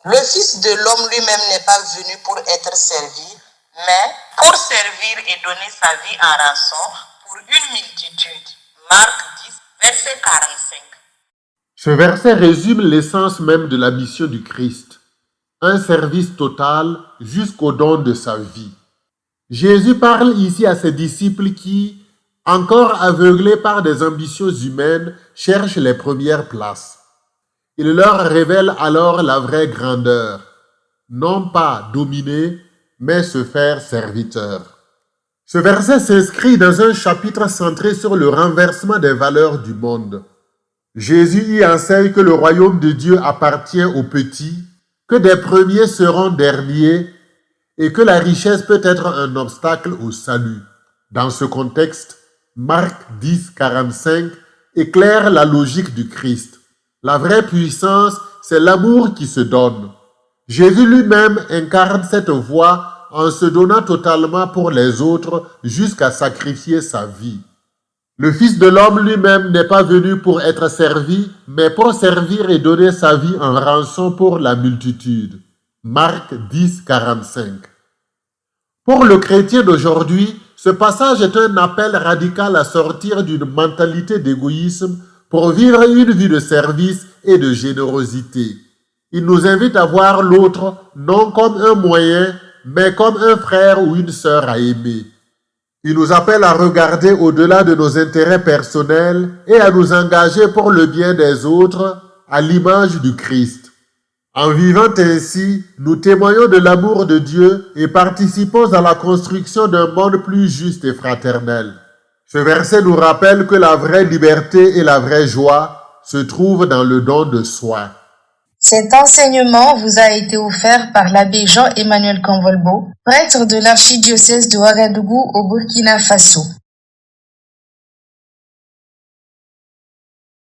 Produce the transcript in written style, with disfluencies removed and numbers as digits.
Le Fils de l'homme lui-même n'est pas venu pour être servi, mais pour servir et donner sa vie en rançon pour une multitude. Marc 10, verset 45. Ce verset résume l'essence même de la mission du Christ, un service total jusqu'au don de sa vie. Jésus parle ici à ses disciples qui, encore aveuglés par des ambitions humaines, cherchent les premières places. Il leur révèle alors la vraie grandeur, non pas dominer, mais se faire serviteur. Ce verset s'inscrit dans un chapitre centré sur le renversement des valeurs du monde. Jésus y enseigne que le royaume de Dieu appartient aux petits, que des premiers seront derniers et que la richesse peut être un obstacle au salut. Dans ce contexte, Marc 10, 45 éclaire la logique du Christ. La vraie puissance, c'est l'amour qui se donne. Jésus lui-même incarne cette voie en se donnant totalement pour les autres jusqu'à sacrifier sa vie. Le Fils de l'homme lui-même n'est pas venu pour être servi, mais pour servir et donner sa vie en rançon pour la multitude. Marc 10, 45. Pour le chrétien d'aujourd'hui, ce passage est un appel radical à sortir d'une mentalité d'égoïsme pour vivre une vie de service et de générosité. Il nous invite à voir l'autre non comme un moyen, mais comme un frère ou une sœur à aimer. Il nous appelle à regarder au-delà de nos intérêts personnels et à nous engager pour le bien des autres à l'image du Christ. En vivant ainsi, nous témoignons de l'amour de Dieu et participons à la construction d'un monde plus juste et fraternel. Ce verset nous rappelle que la vraie liberté et la vraie joie se trouvent dans le don de soi. Cet enseignement vous a été offert par l'abbé Jean-Emmanuel Convolbo, prêtre de l'archidiocèse de Ouagadougou au Burkina Faso.